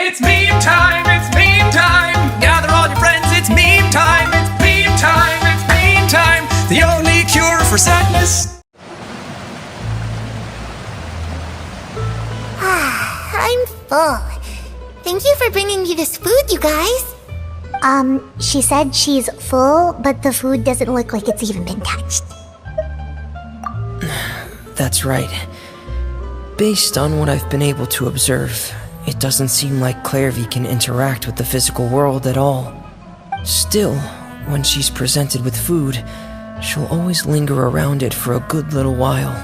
It's meme time, it's meme time. Gather all your friends, it's meme time. It's meme time, it's meme time. The only cure for sadness. I'm full. Thank you for bringing me this food, you guys. She said she's full, but the food doesn't look like it's even been touched. That's right. Based on what I've been able to observe, it doesn't seem like Clairvy can interact with the physical world at all. Still, when she's presented with food, she'll always linger around it for a good little while.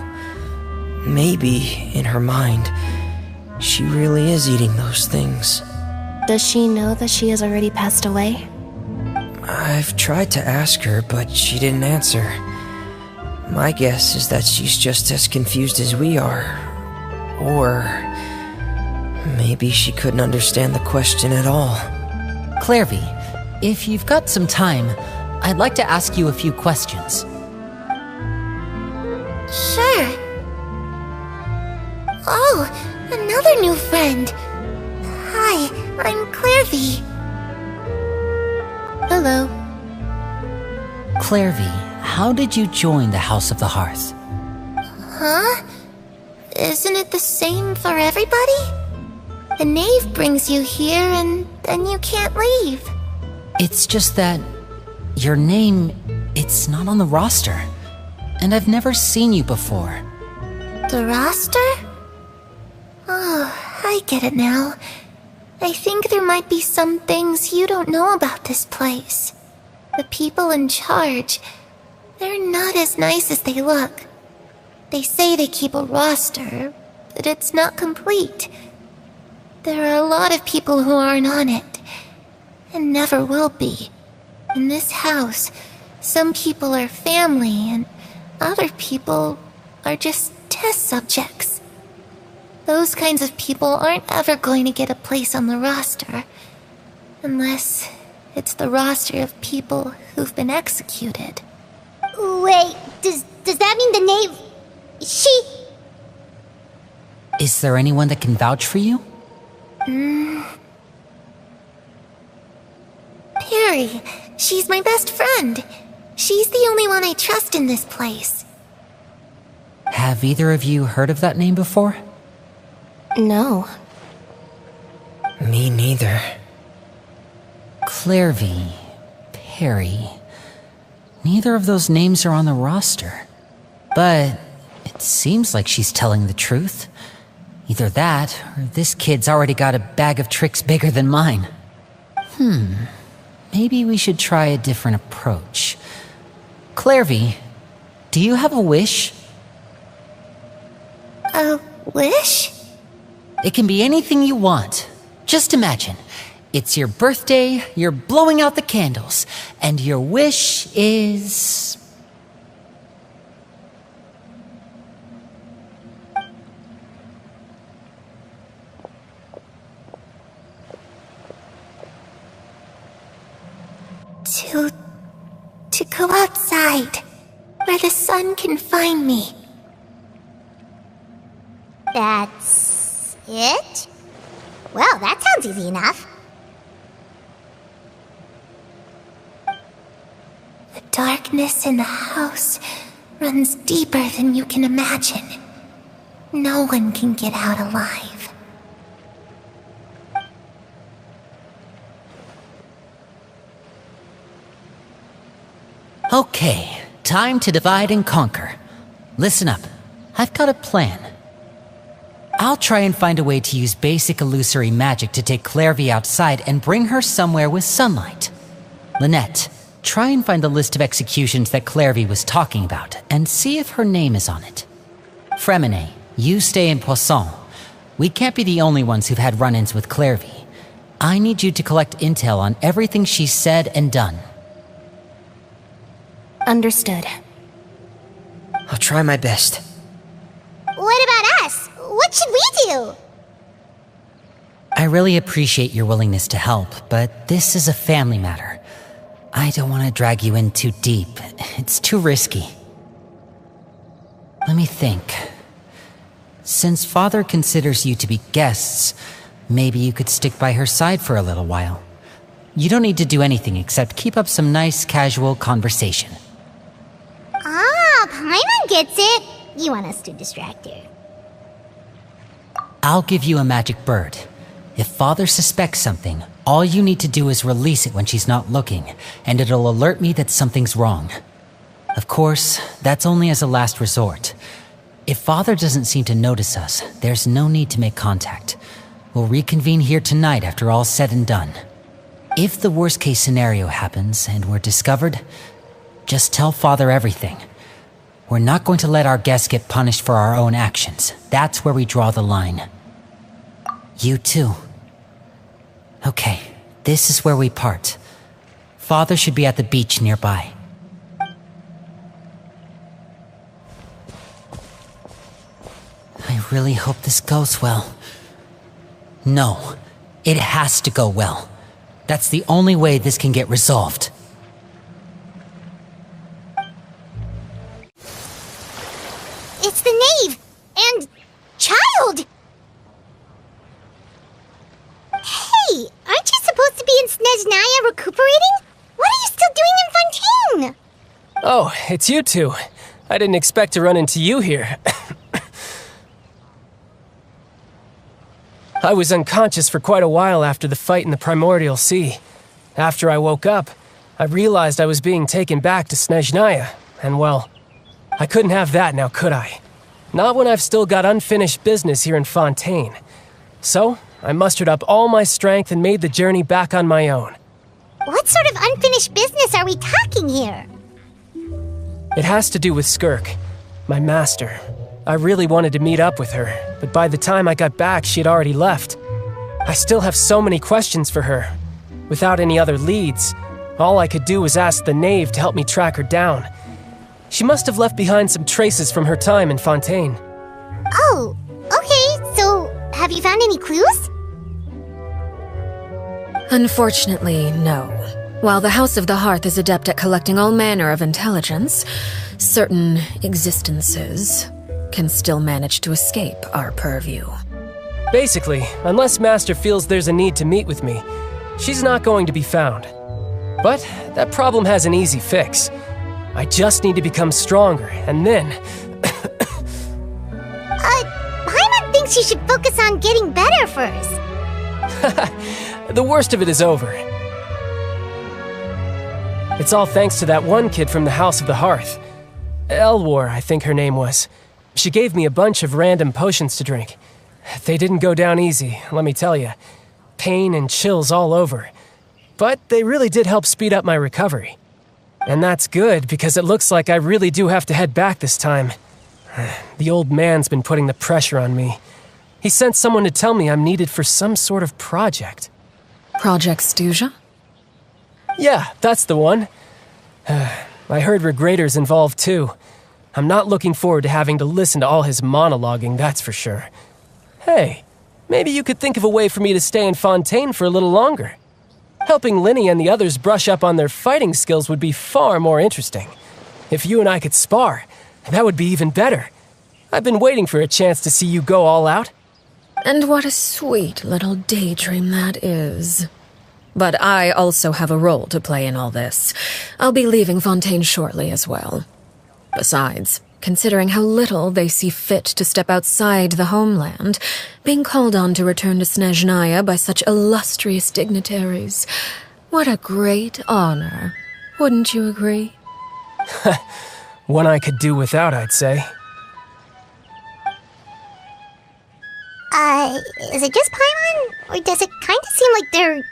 Maybe, in her mind, she really is eating those things. Does she know that she has already passed away? I've tried to ask her, but she didn't answer. My guess is that she's just as confused as we are. Or maybe she couldn't understand the question at all. Clairvy, if you've got some time, I'd like to ask you a few questions. Sure. Oh, another new friend. Hi, I'm Clairvy. Hello. Clairvy, how did you join the House of the Hearth? Huh? Isn't it the same for everybody? The knave brings you here and then you can't leave. It's just that your name, it's not on the roster. And I've never seen you before. The roster? Oh, I get it now. I think there might be some things you don't know about this place. The people in charge, they're not as nice as they look. They say they keep a roster, but it's not complete. There are a lot of people who aren't on it, and never will be. In this house, some people are family, and other people are just test subjects. Those kinds of people aren't ever going to get a place on the roster, unless it's the roster of people who've been executed. Wait, does that mean the knave... She... Is there anyone that can vouch for you? Perry, she's my best friend. She's the only one I trust in this place. Have either of you heard of that name before? No. Me neither. Clairvy, Perry. Neither of those names are on the roster. But it seems like she's telling the truth. Either that, or this kid's already got a bag of tricks bigger than mine. Maybe we should try a different approach. Clairvy, do you have a wish? A wish? It can be anything you want. Just imagine. It's your birthday, you're blowing out the candles, and your wish is... To go outside, where the sun can find me. That's... it? Well, that sounds easy enough. The darkness in the house runs deeper than you can imagine. No one can get out alive. Okay, time to divide and conquer. Listen up, I've got a plan. I'll try and find a way to use basic illusory magic to take Clairvy outside and bring her somewhere with sunlight. Lynette, try and find the list of executions that Clairvy was talking about and see if her name is on it. Fremine, you stay in Poisson. We can't be the only ones who've had run-ins with Clairvy. I need you to collect intel on everything she's said and done. Understood. I'll try my best. What about us? What should we do? I really appreciate your willingness to help, but this is a family matter. I don't want to drag you in too deep. It's too risky. Let me think. Since Father considers you to be guests, Maybe you could stick by her side for a little while. You don't need to do anything except keep up some nice, casual conversation. Ah, Paimon gets it. You want us to distract her. I'll give you a magic bird. If Father suspects something, all you need to do is release it when she's not looking, and it'll alert me that something's wrong. Of course, that's only as a last resort. If Father doesn't seem to notice us, there's no need to make contact. We'll reconvene here tonight after all's said and done. If the worst case scenario happens and we're discovered, just tell Father everything. We're not going to let our guests get punished for our own actions. That's where we draw the line. You too. Okay, this is where we part. Father should be at the beach nearby. I really hope this goes well. No, it has to go well. That's the only way this can get resolved. It's the knave! And... child! Hey, aren't you supposed to be in Snezhnaya recuperating? What are you still doing in Fontaine? Oh, it's you two. I didn't expect to run into you here. I was unconscious for quite a while after the fight in the Primordial Sea. After I woke up, I realized I was being taken back to Snezhnaya, and well, I couldn't have that now, could I? Not when I've still got unfinished business here in Fontaine. So, I mustered up all my strength and made the journey back on my own. What sort of unfinished business are we talking here? It has to do with Skirk, my master. I really wanted to meet up with her, but by the time I got back, she had already left. I still have so many questions for her. Without any other leads, all I could do was ask the knave to help me track her down. She must have left behind some traces from her time in Fontaine. Oh, okay, so have you found any clues? Unfortunately, no. While the House of the Hearth is adept at collecting all manner of intelligence, certain existences can still manage to escape our purview. Basically, unless Master feels there's a need to meet with me, she's not going to be found. But that problem has an easy fix. I just need to become stronger, and then... Paimon thinks you should focus on getting better first. The worst of it is over. It's all thanks to that one kid from the House of the Hearth. Elwar, I think her name was. She gave me a bunch of random potions to drink. They didn't go down easy, let me tell you. Pain and chills all over. But they really did help speed up my recovery. And that's good, because it looks like I really do have to head back this time. The old man's been putting the pressure on me. He sent someone to tell me I'm needed for some sort of project. Project Stuja? Yeah, that's the one. I heard Regrader's involved too. I'm not looking forward to having to listen to all his monologuing, that's for sure. Hey, maybe you could think of a way for me to stay in Fontaine for a little longer. Helping Linny and the others brush up on their fighting skills would be far more interesting. If you and I could spar, that would be even better. I've been waiting for a chance to see you go all out. And what a sweet little daydream that is. But I also have a role to play in all this. I'll be leaving Fontaine shortly as well. Besides, considering how little they see fit to step outside the homeland, being called on to return to Snezhnaya by such illustrious dignitaries, what a great honor. Wouldn't you agree? One I could do without, I'd say. Is it just Paimon? Or does it kind of seem like they're...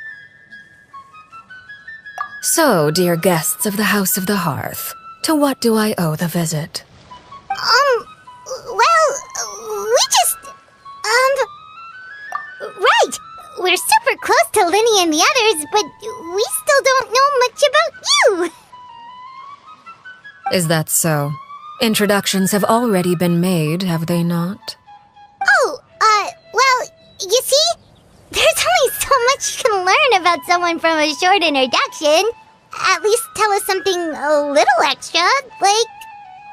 So, dear guests of the House of the Hearth, to what do I owe the visit? we just... Right! We're super close to Linny and the others, but we still don't know much about you! Is that so? Introductions have already been made, have they not? Oh, well, you see? There's only so much you can learn about someone from a short introduction. At least tell us something a little extra, like...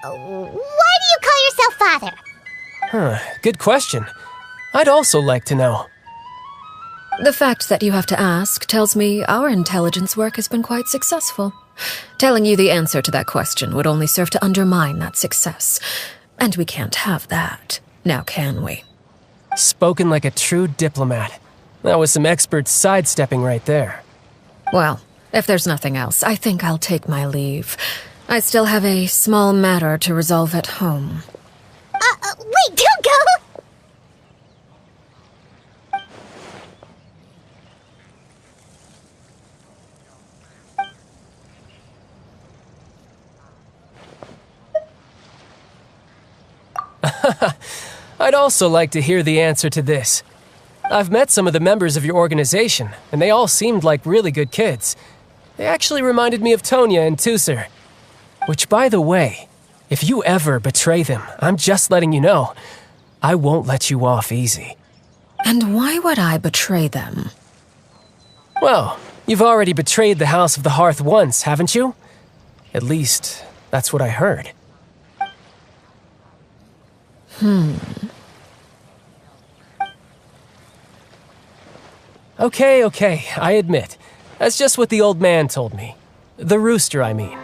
Why do you call yourself father? Good question. I'd also like to know. The fact that you have to ask tells me our intelligence work has been quite successful. Telling you the answer to that question would only serve to undermine that success. And we can't have that, now can we? Spoken like a true diplomat. That was some expert sidestepping right there. Well, if there's nothing else, I think I'll take my leave. I still have a small matter to resolve at home. Wait, don't go! I'd also like to hear the answer to this. I've met some of the members of your organization, and they all seemed like really good kids. They actually reminded me of Tonya and Tusser. Which, by the way, if you ever betray them, I'm just letting you know, I won't let you off easy. And why would I betray them? Well, you've already betrayed the House of the Hearth once, haven't you? At least, that's what I heard. Okay, I admit. That's just what the old man told me. The rooster, I mean.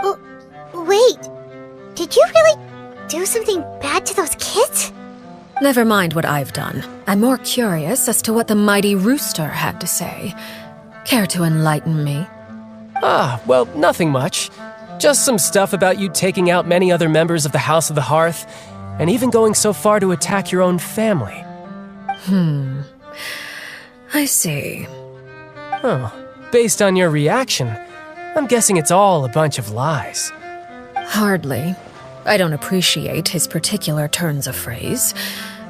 Oh, wait. Did you really do something bad to those kids? Never mind what I've done. I'm more curious as to what the mighty rooster had to say. Care to enlighten me? Well, nothing much. Just some stuff about you taking out many other members of the House of the Hearth, and even going so far to attack your own family. I see. Based on your reaction, I'm guessing it's all a bunch of lies. Hardly. I don't appreciate his particular turns of phrase,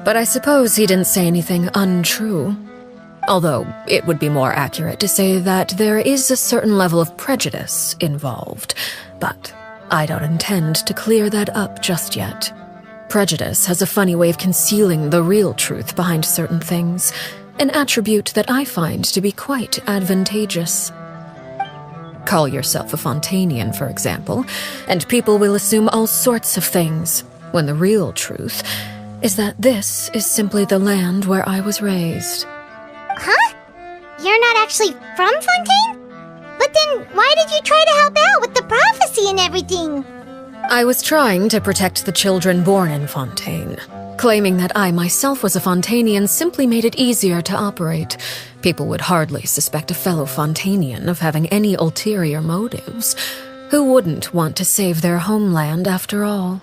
but I suppose he didn't say anything untrue. Although, it would be more accurate to say that there is a certain level of prejudice involved, but I don't intend to clear that up just yet. Prejudice has a funny way of concealing the real truth behind certain things, an attribute that I find to be quite advantageous. Call yourself a Fontanian, for example, and people will assume all sorts of things, when the real truth is that this is simply the land where I was raised. Huh? You're not actually from Fontaine? But then why did you try to help out with the prophecy and everything? I was trying to protect the children born in Fontaine. Claiming that I myself was a Fontanian simply made it easier to operate. People would hardly suspect a fellow Fontanian of having any ulterior motives. Who wouldn't want to save their homeland after all?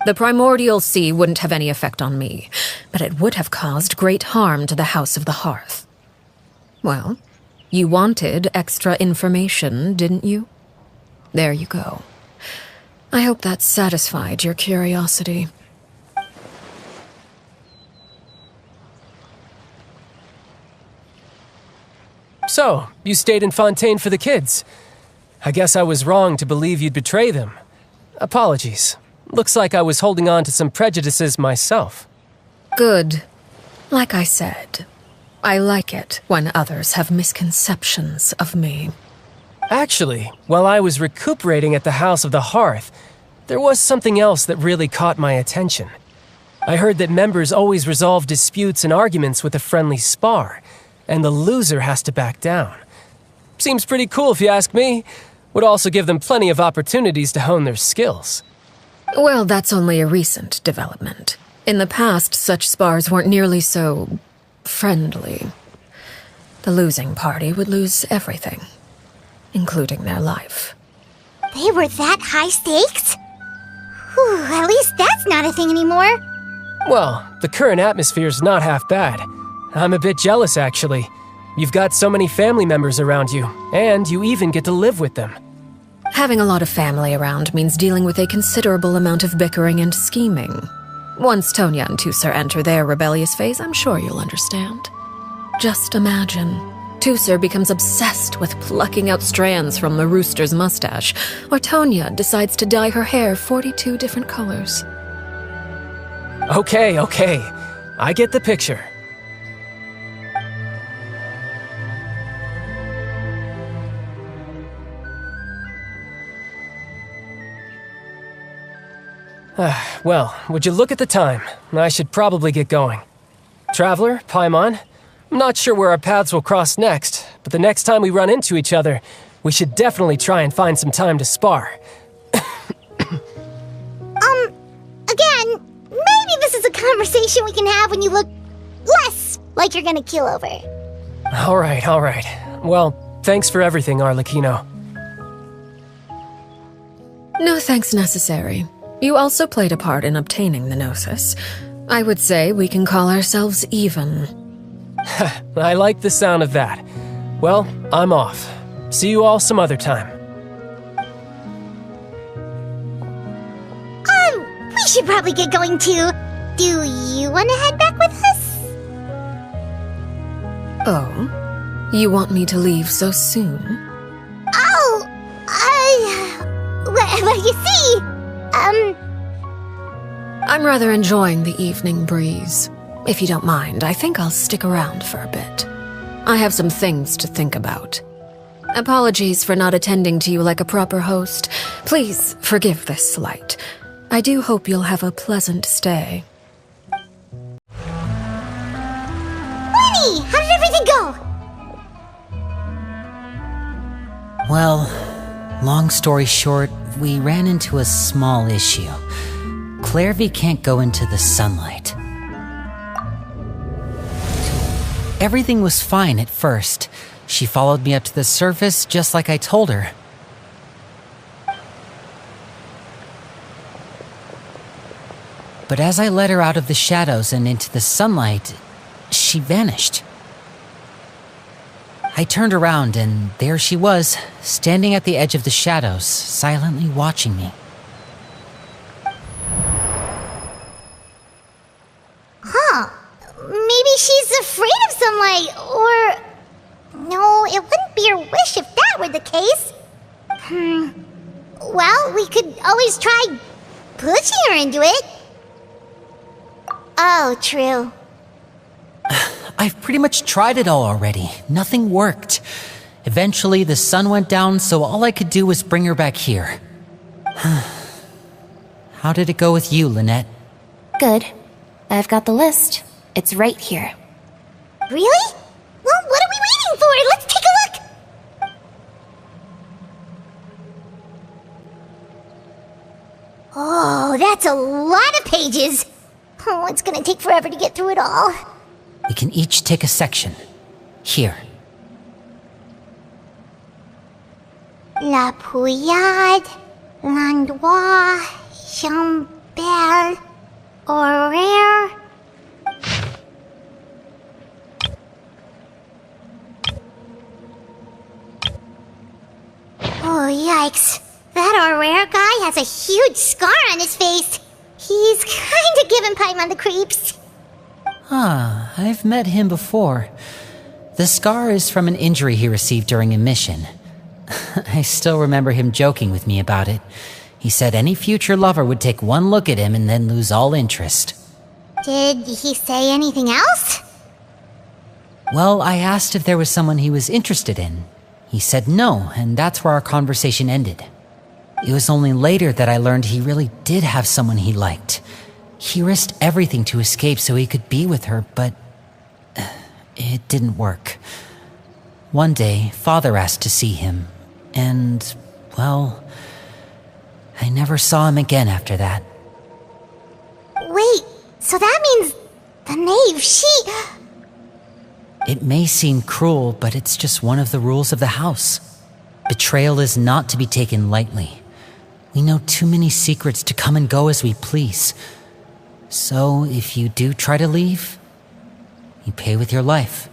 The primordial sea wouldn't have any effect on me, but it would have caused great harm to the House of the Hearth. Well, you wanted extra information, didn't you? There you go. I hope that satisfied your curiosity. So, you stayed in Fontaine for the kids. I guess I was wrong to believe you'd betray them. Apologies. Looks like I was holding on to some prejudices myself. Good. Like I said, I like it when others have misconceptions of me. Actually, while I was recuperating at the House of the Hearth, there was something else that really caught my attention. I heard that members always resolve disputes and arguments with a friendly spar, and the loser has to back down. Seems pretty cool if you ask me. Would also give them plenty of opportunities to hone their skills. Well, that's only a recent development. In the past, such spars weren't nearly so friendly. The losing party would lose everything, including their life. They were that high stakes? Whew, at least that's not a thing anymore. Well, the current atmosphere's not half bad. I'm a bit jealous, actually. You've got so many family members around you, and you even get to live with them. Having a lot of family around means dealing with a considerable amount of bickering and scheming. Once Tonya and Tusser enter their rebellious phase, I'm sure you'll understand. Just imagine. Tusser becomes obsessed with plucking out strands from the rooster's mustache, or Tonya decides to dye her hair 42 different colors. Okay. I get the picture. Well, would you look at the time? I should probably get going. Traveler, Paimon, I'm not sure where our paths will cross next, but the next time we run into each other, we should definitely try and find some time to spar. Again, maybe this is a conversation we can have when you look less like you're gonna keel over. All right. Well, thanks for everything, Arlecchino. No thanks necessary. You also played a part in obtaining the Gnosis. I would say we can call ourselves even. I like the sound of that. Well, I'm off. See you all some other time. We should probably get going too. Do you want to head back with us? Oh? You want me to leave so soon? Oh, well, you see, I'm rather enjoying the evening breeze. If you don't mind, I think I'll stick around for a bit. I have some things to think about. Apologies for not attending to you like a proper host. Please forgive this slight. I do hope you'll have a pleasant stay. Lenny, how did everything go? Well, long story short, we ran into a small issue. Clairvy can't go into the sunlight. Everything was fine at first. She followed me up to the surface just like I told her. But as I led her out of the shadows and into the sunlight, she vanished. I turned around and there she was, standing at the edge of the shadows, silently watching me. Huh. Maybe she's afraid of sunlight, or... No, it wouldn't be her wish if that were the case. Well, we could always try pushing her into it. Oh, true. I've pretty much tried it all already. Nothing worked. Eventually, the sun went down, so all I could do was bring her back here. How did it go with you, Lynette? Good. I've got the list. It's right here. Really? Well, what are we waiting for? Let's take a look! Oh, that's a lot of pages. Oh, it's gonna take forever to get through it all. We can each take a section. Here. La Pouillade, L'Endroit, Chambel, Horaire. Oh, yikes. That Horaire guy has a huge scar on his face. He's kinda giving Paimon the creeps. I've met him before. The scar is from an injury he received during a mission. I still remember him joking with me about it. He said any future lover would take one look at him and then lose all interest. Did he say anything else? Well, I asked if there was someone he was interested in. He said no, and that's where our conversation ended. It was only later that I learned he really did have someone he liked. He risked everything to escape so he could be with her, but it didn't work. One day, Father asked to see him, and, well, I never saw him again after that. Wait, so that means the knave, It may seem cruel, but it's just one of the rules of the house. Betrayal is not to be taken lightly. We know too many secrets to come and go as we please. So, if you do try to leave, you pay with your life.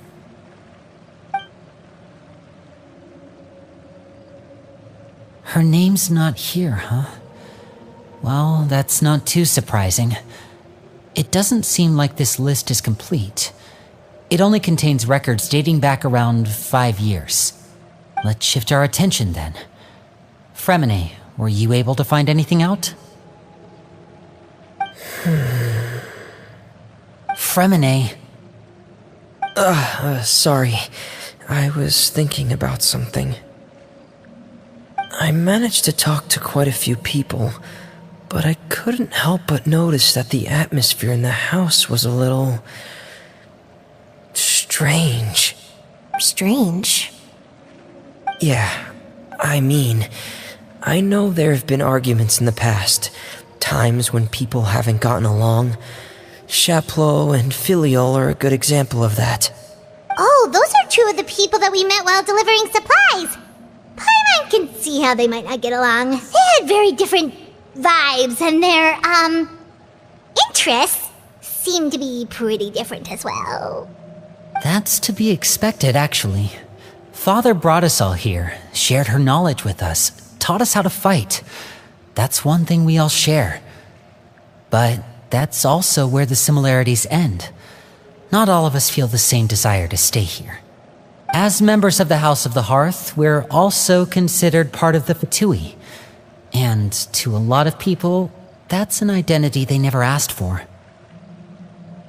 Her name's not here, huh? Well, that's not too surprising. It doesn't seem like this list is complete. It only contains records dating back around 5 years. Let's shift our attention then. Fremine, were you able to find anything out? Fremine. Sorry. I was thinking about something. I managed to talk to quite a few people, but I couldn't help but notice that the atmosphere in the house was a little strange. Strange. Yeah, I mean, I know there have been arguments in the past, times when people haven't gotten along. Chaplot and Filiol are a good example of that. Oh, those are two of the people that we met while delivering supplies. Paimon can see how they might not get along. They had very different vibes, and their, interests seem to be pretty different as well. That's to be expected, actually. Father brought us all here, shared her knowledge with us, taught us how to fight. That's one thing we all share. But that's also where the similarities end. Not all of us feel the same desire to stay here. As members of the House of the Hearth, we're also considered part of the Fatui. And to a lot of people, that's an identity they never asked for.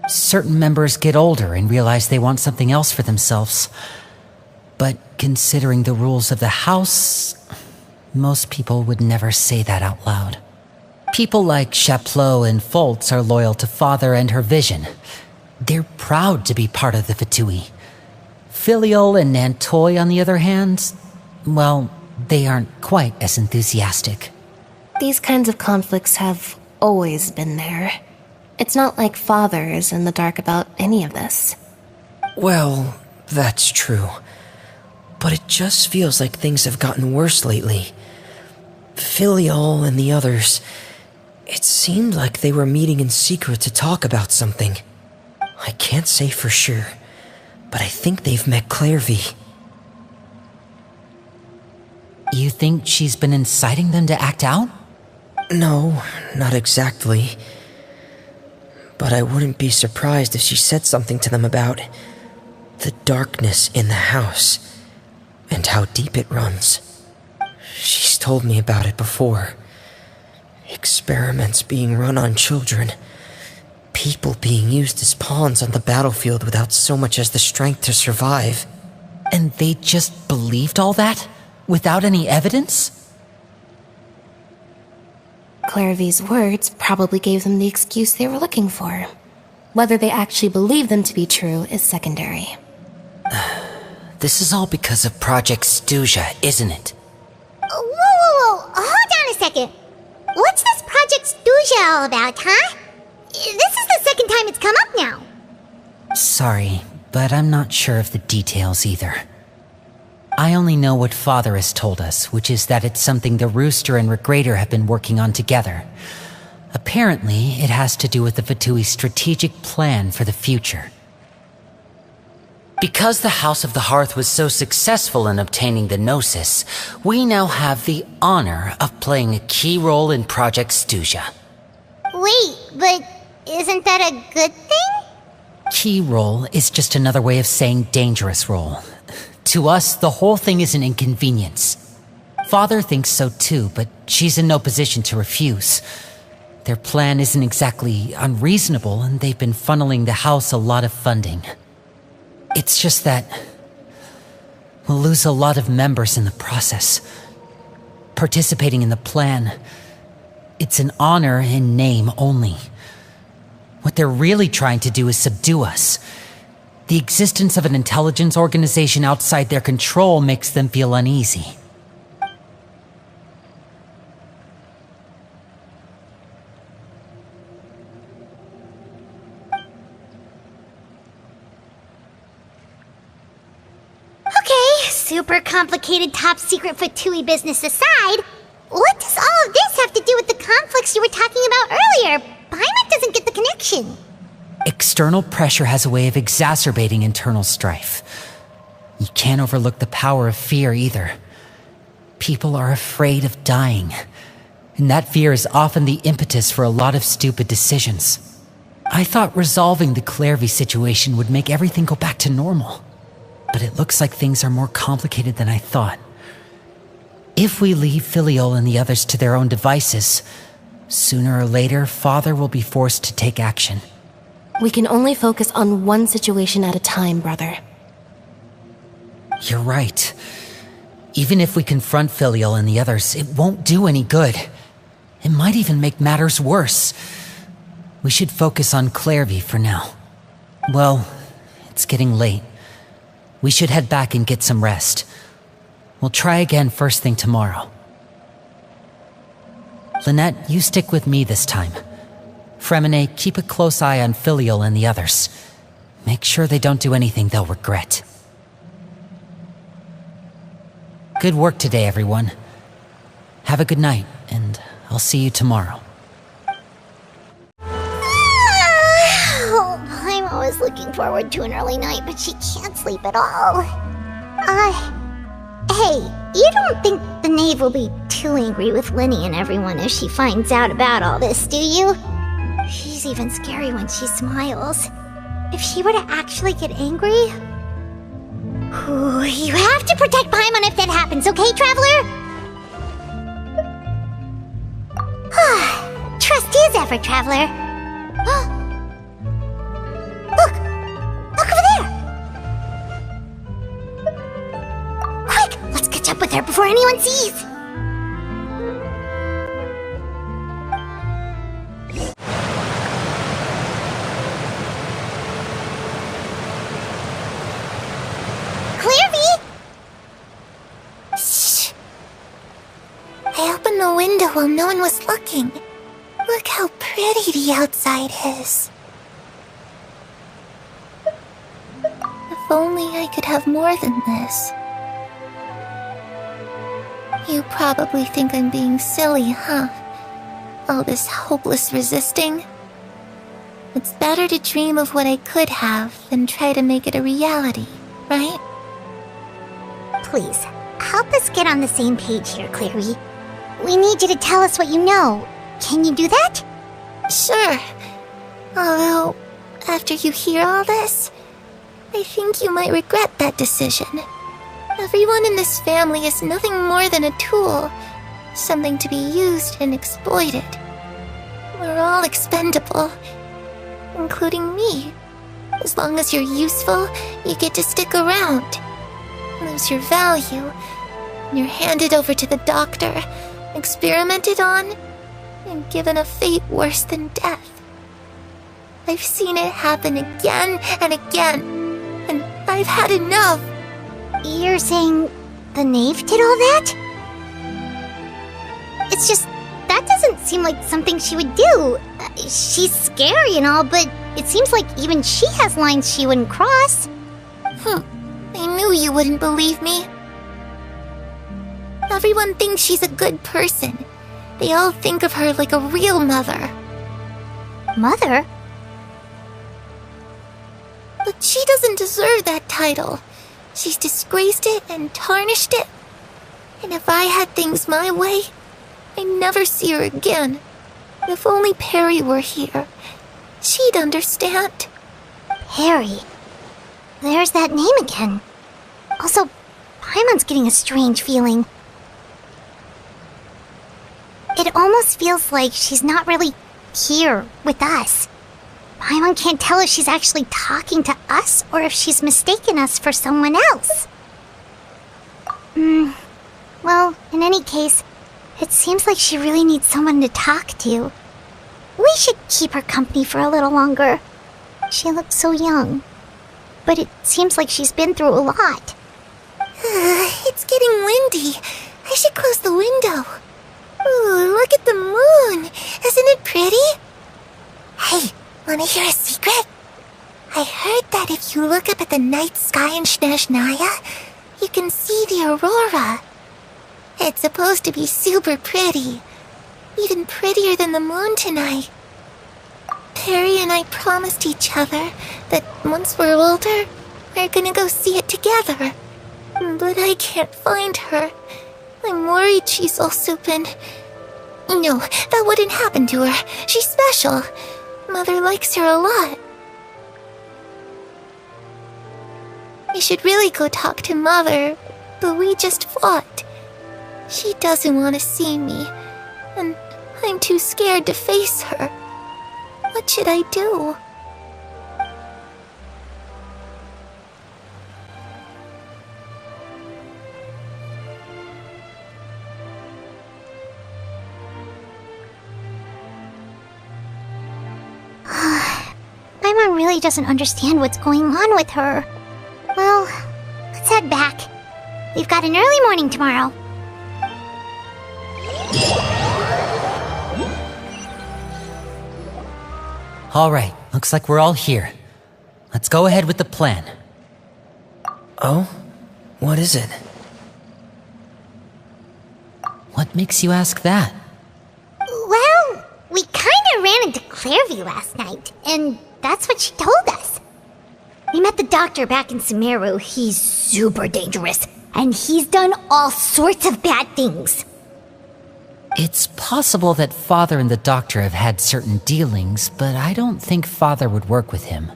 Certain members get older and realize they want something else for themselves. But considering the rules of the house, most people would never say that out loud. People like Chaplot and Foltz are loyal to Father and her vision. They're proud to be part of the Fatui. Filiol and Nantoy, on the other hand, well, they aren't quite as enthusiastic. These kinds of conflicts have always been there. It's not like Father is in the dark about any of this. Well, that's true. But it just feels like things have gotten worse lately. Filiol and the others, it seemed like they were meeting in secret to talk about something. I can't say for sure, but I think they've met Clairvy. You think she's been inciting them to act out? No, not exactly. But I wouldn't be surprised if she said something to them about the darkness in the house and how deep it runs. She's told me about it before. Experiments being run on children. People being used as pawns on the battlefield without so much as the strength to survive. And they just believed all that? Without any evidence? Clairvy's words probably gave them the excuse they were looking for. Whether they actually believe them to be true is secondary. This is all because of Project Stuja, isn't it? Whoa. Hold on a second. What's this Project Stuja all about, huh? This is the second time it's come up now. Sorry, but I'm not sure of the details either. I only know what Father has told us, which is that it's something the Rooster and Regrader have been working on together. Apparently, it has to do with the Fatui's strategic plan for the future. Because the House of the Hearth was so successful in obtaining the Gnosis, we now have the honor of playing a key role in Project Stuja. Wait, but isn't that a good thing? Key role is just another way of saying dangerous role. To us, the whole thing is an inconvenience. Father thinks so too, but she's in no position to refuse. Their plan isn't exactly unreasonable, and they've been funneling the house a lot of funding. It's just that we'll lose a lot of members in the process. Participating in the plan, it's an honor in name only. What they're really trying to do is subdue us. The existence of an intelligence organization outside their control makes them feel uneasy. Okay, super complicated top secret Fatui business aside, what does all of this have to do with the conflicts you were talking about earlier? Paimon doesn't get the connection. External pressure has a way of exacerbating internal strife. You can't overlook the power of fear either. People are afraid of dying, and that fear is often the impetus for a lot of stupid decisions. I thought resolving the Clairvy situation would make everything go back to normal, but it looks like things are more complicated than I thought. If we leave Filiol and the others to their own devices, sooner or later, Father will be forced to take action. We can only focus on one situation at a time, brother. You're right. Even if we confront Filiol and the others, it won't do any good. It might even make matters worse. We should focus on Clairvy for now. Well, it's getting late. We should head back and get some rest. We'll try again first thing tomorrow. Lynette, you stick with me this time. Fremine, keep a close eye on Filial and the others. Make sure they don't do anything they'll regret. Good work today, everyone. Have a good night, and I'll see you tomorrow. Oh, I'm always looking forward to an early night, but she can't sleep at all. Hey, you don't think the knave will be too angry with Lenny and everyone if she finds out about all this, do you? She's even scary when she smiles. If she were to actually get angry... Ooh, you have to protect Paimon if that happens, okay, Traveler? Trust is ever, Traveler. Look! Look over there! Quick! Let's catch up with her before anyone sees! I opened the window while no one was looking. Look how pretty the outside is. If only I could have more than this. You probably think I'm being silly, huh? All this hopeless resisting? It's better to dream of what I could have than try to make it a reality, right? Please, help us get on the same page here, Clary. We need you to tell us what you know. Can you do that? Sure. Although, after you hear all this, I think you might regret that decision. Everyone in this family is nothing more than a tool, something to be used and exploited. We're all expendable, including me. As long as you're useful, you get to stick around. Lose your value, and you're handed over to the doctor, experimented on, and given a fate worse than death. I've seen it happen again and again, and I've had enough. You're saying the knave did all that? It's just, that doesn't seem like something she would do. She's scary and all, but it seems like even she has lines she wouldn't cross. I knew you wouldn't believe me. Everyone thinks she's a good person. They all think of her like a real mother. Mother? But she doesn't deserve that title. She's disgraced it and tarnished it. And if I had things my way, I'd never see her again. If only Perry were here, she'd understand. Perry. There's that name again. Also, Paimon's getting a strange feeling. It almost feels like she's not really here with us. Paimon can't tell if she's actually talking to us or if she's mistaken us for someone else. Well, in any case, it seems like she really needs someone to talk to. We should keep her company for a little longer. She looks so young. But it seems like she's been through a lot. It's getting windy. I should close the window. Ooh, look at the moon. Isn't it pretty? Hey, wanna hear a secret? I heard that if you look up at the night sky in Snezhnaya, you can see the aurora. It's supposed to be super pretty. Even prettier than the moon tonight. Perry and I promised each other that once we're older, we're gonna go see it together. But I can't find her. I'm worried she's also been... No, that wouldn't happen to her. She's special. Mother likes her a lot. I should really go talk to Mother, but we just fought. She doesn't want to see me, and I'm too scared to face her. What should I do? really doesn't understand what's going on with her. Well, let's head back. We've got an early morning tomorrow. All right, looks like we're all here. Let's go ahead with the plan. Oh? What is it? What makes you ask that? Well, we kinda ran into Clairvy last night, and that's what she told us. We met the doctor back in Sumeru. He's super dangerous, and he's done all sorts of bad things. It's possible that Father and the Doctor have had certain dealings, but I don't think Father would work with him.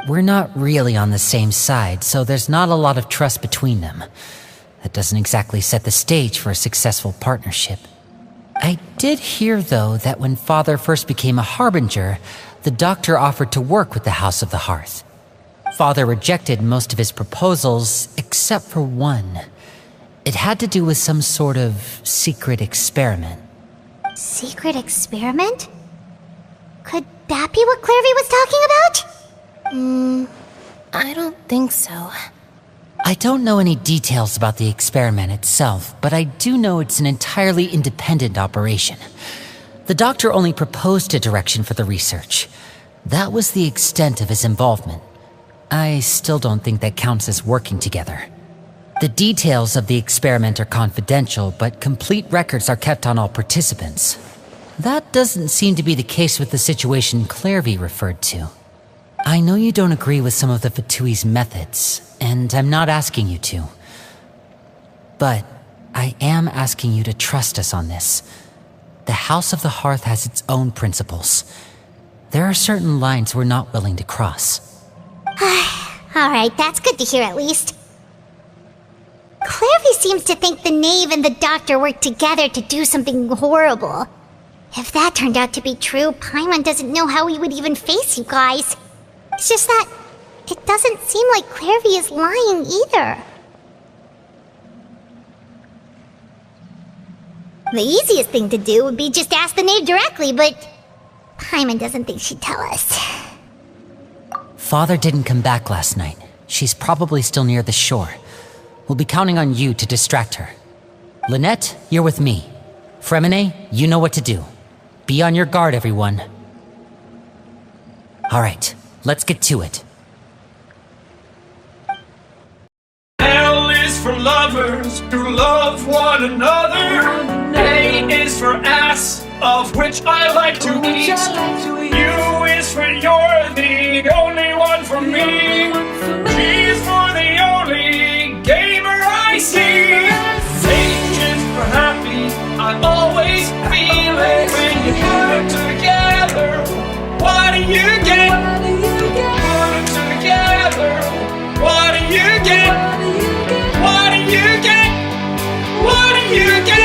We're not really on the same side, so there's not a lot of trust between them. That doesn't exactly set the stage for a successful partnership. I did hear, though, that when Father first became a Harbinger, the Doctor offered to work with the House of the Hearth. Father rejected most of his proposals, except for one. It had to do with some sort of secret experiment. Secret experiment? Could that be what Clairvy was talking about? I don't think so. I don't know any details about the experiment itself, but I do know it's an entirely independent operation. The Doctor only proposed a direction for the research. That was the extent of his involvement. I still don't think that counts as working together. The details of the experiment are confidential, but complete records are kept on all participants. That doesn't seem to be the case with the situation Clairvy referred to. I know you don't agree with some of the Fatui's methods, and I'm not asking you to. But I am asking you to trust us on this. The House of the Hearth has its own principles. There are certain lines we're not willing to cross. Alright, that's good to hear at least. Clairvy seems to think the Knave and the Doctor worked together to do something horrible. If that turned out to be true, Paimon doesn't know how he would even face you guys. It's just that it doesn't seem like Clairvy is lying either. The easiest thing to do would be just ask the Knave directly, but Paimon doesn't think she'd tell us. Father didn't come back last night. She's probably still near the shore. We'll be counting on you to distract her. Lynette, you're with me. Fremine, you know what to do. Be on your guard, everyone. All right, let's get to it. L is for lovers who love one another. A is for ass, of which I like to eat. U is for you're the only one for me. G is for the only gamer I see. H is for happy, I'm always feeling. When you put them together, what do you get? Put them together, what do you get? What do you get? What do you get?